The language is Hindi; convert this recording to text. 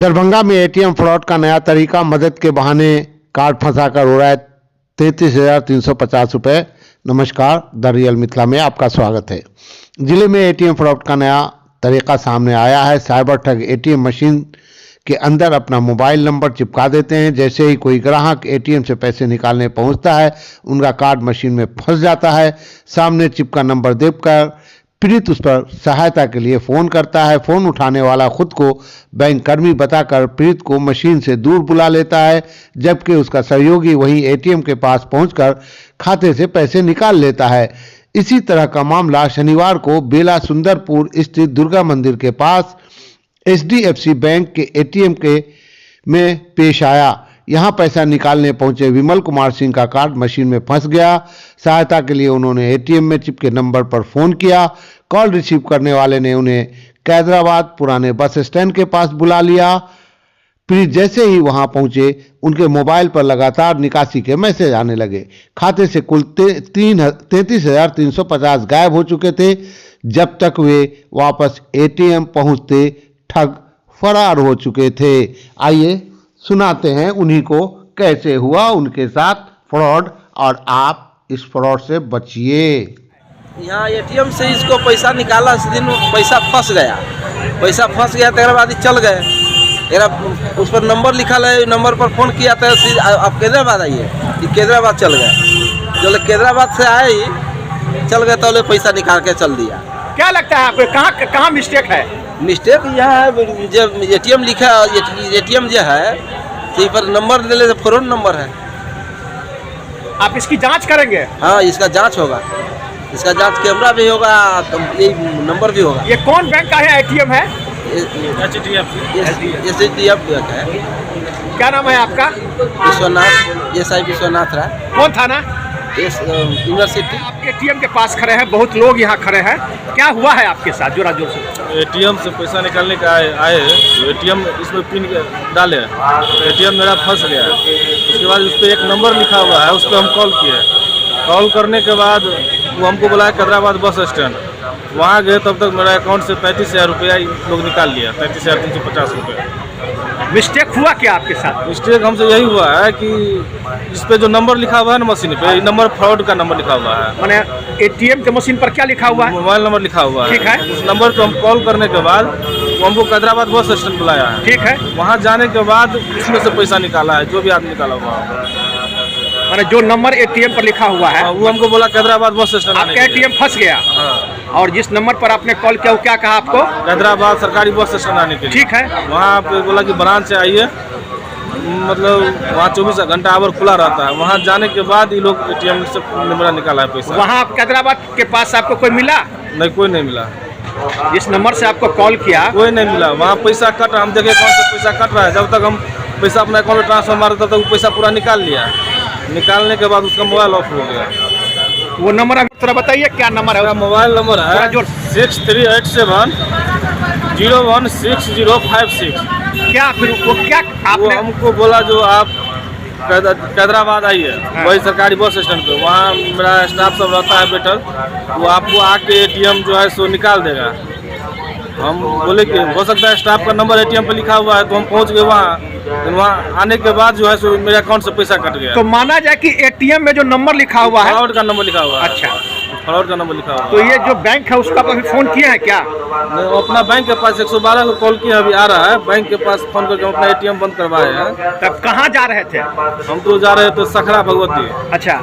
दरभंगा में एटीएम फ्रॉड का नया तरीका। मदद के बहाने कार्ड फंसाकर हो रहा है 33,350 रुपये। नमस्कार, द रियल मिथिला में आपका स्वागत है। जिले में एटीएम फ्रॉड का नया तरीका सामने आया है। साइबर ठग एटीएम मशीन के अंदर अपना मोबाइल नंबर चिपका देते हैं। जैसे ही कोई ग्राहक एटीएम से पैसे निकालने पहुंचता है, उनका कार्ड मशीन में फंस जाता है। सामने चिपका नंबर देखकर पीड़ित उस पर सहायता के लिए फ़ोन करता है। फ़ोन उठाने वाला खुद को बैंक कर्मी बताकर पीड़ित को मशीन से दूर बुला लेता है, जबकि उसका सहयोगी वहीं एटीएम के पास पहुंचकर खाते से पैसे निकाल लेता है। इसी तरह का मामला शनिवार को बेला सुंदरपुर स्थित दुर्गा मंदिर के पास एचडीएफसी बैंक के एटीएम में पेश आया। यहां पैसा निकालने पहुंचे विमल कुमार सिंह का कार्ड मशीन में फंस गया। सहायता के लिए उन्होंने एटीएम में चिपके नंबर पर फोन किया। कॉल रिसीव करने वाले ने उन्हें कैदराबाद पुराने बस स्टैंड के पास बुला लिया। पीड़ित जैसे ही वहां पहुंचे, उनके मोबाइल पर लगातार निकासी के मैसेज आने लगे। खाते से कुल 33,350 गायब हो चुके थे। जब तक वे वापस एटीएम पहुंचते, ठग फरार हो चुके थे। आइए सुनाते हैं उन्हीं को कैसे हुआ उनके साथ फ्रॉड, और आप इस फ्रॉड से बचिए। यहाँ एटीएम से इसको पैसा निकाला, इस दिन पैसा फंस गया तेरे बाद चल गए। उस पर नंबर लिखा है, नंबर पर फ़ोन किया था, आप कैदराबाद आइए, कैदराबाद चल गए। जो कैदराबाद से आए ही चल गए, तो पैसा निकाल के चल दिया। क्या लगता है आपको कहाँ मिस्टेक है? मिस्टेक यहाँ है, जब एटीएम लिखा, एटीएम जो है तो पर नंबर ले ले, फ्रॉड नंबर है। आप इसकी जांच करेंगे? हाँ, इसका जांच होगा, इसका जांच कैमरा भी होगा, ये नंबर भी होगा। ये कौन बैंक का है एटीएम है? एचडीएफसी है। क्या नाम है आपका? विश्वनाथ, एसआई विश्वनाथ राय। कौन थाना? यूनिवर्सिटी। आप एटीएम के पास खड़े हैं, बहुत लोग यहाँ खड़े हैं, क्या हुआ है आपके साथ? जोरा जोर से। एटीएम से पैसा निकालने का आए तो एटीएम इसमें पिन डाले, एटीएम मेरा फंस गया है। उसके बाद उस पर एक नंबर लिखा हुआ है, उस पर हम कॉल किए। कॉल करने के बाद वो हमको बुलाया कैदराबाद बस स्टैंड। वहाँ गए, तब तक मेरा अकाउंट से 35,000 रुपया लोग निकाल लिया, 33,350 रुपये। मिस्टेक हुआ क्या आपके साथ? मिस्टेक हमसे यही हुआ है कि इस पे जो नंबर लिखा हुआ है ना मशीन पे, ये नंबर फ्रॉड का नंबर लिखा हुआ है। मैंने एटीएम के मशीन पर क्या लिखा हुआ है? मोबाइल नंबर लिखा हुआ है। ठीक है। उस नंबर पे हम कॉल करने के बाद वो हमको कैदराबाद बस स्टैंड बुलाया है। ठीक है। वहाँ जाने के बाद उसमें से पैसा निकाला है, जो भी आदमी निकाला हुआ है। मैंने जो नंबर एटीएम पर लिखा हुआ है, वो हमको बोला कैदराबाद बस स्टैंड। आपका एटीएम फंस गया। हाँ। और जिस नंबर पर आपने कॉल किया, वो क्या कहा आपको? कैदराबाद सरकारी बस स्टैंड आने के लिए। ठीक है। वहाँ पे बोला कि ब्रांच से आइए, मतलब वहाँ 24 घंटा आवर खुला रहता है। वहाँ जाने के बाद ये लोग एटीएम से मेरा निकाला है पैसा। वहाँ कैदराबाद के पास आपको कोई मिला? नहीं, कोई नहीं मिला। जिस नंबर से आपको कॉल किया, कोई नहीं मिला। वहाँ पैसा कट, हम देखे अकाउंट से पैसा कट रहा है। जब तक हम पैसा अपना अकाउंट में ट्रांसफर मारे, तब तक वो पैसा पूरा निकाल लिया। निकालने के बाद उसका मोबाइल ऑफ हो गया। वो नंबर अभी थोड़ा बताइए, क्या नंबर है? मोबाइल नंबर है 6387016056। क्या फिर वो क्या आपने? वो हमको बोला जो आप कैदराबाद आइए, वही सरकारी बस स्टैंड पे, वहाँ मेरा स्टाफ सब रहता है बैठल, वो आपको आके एटीएम जो है सो निकाल देगा। हम बोले कि हो सकता है स्टाफ का नंबर एटीएम पे लिखा हुआ है, तो हम पहुँच गए वहाँ। वहाँ आने के बाद जो है सो मेरे अकाउंट से पैसा कट गया। तो माना जाए कि एटीएम में जो नंबर लिखा हुआ है, फ्रॉड का नंबर लिखा हुआ है। अच्छा, फ्रॉड का नंबर लिखा हुआ है। तो ये जो बैंक है उसका अभी फोन किए हैं क्या? अपना बैंक के पास 112 को कॉल किया, अभी आ रहा है। बैंक के पास फोन करके हम अपना एटीएम बंद करवाए हैं। तब कहाँ जा रहे थे? हम तो जा रहे थे सखरा भगवती। अच्छा।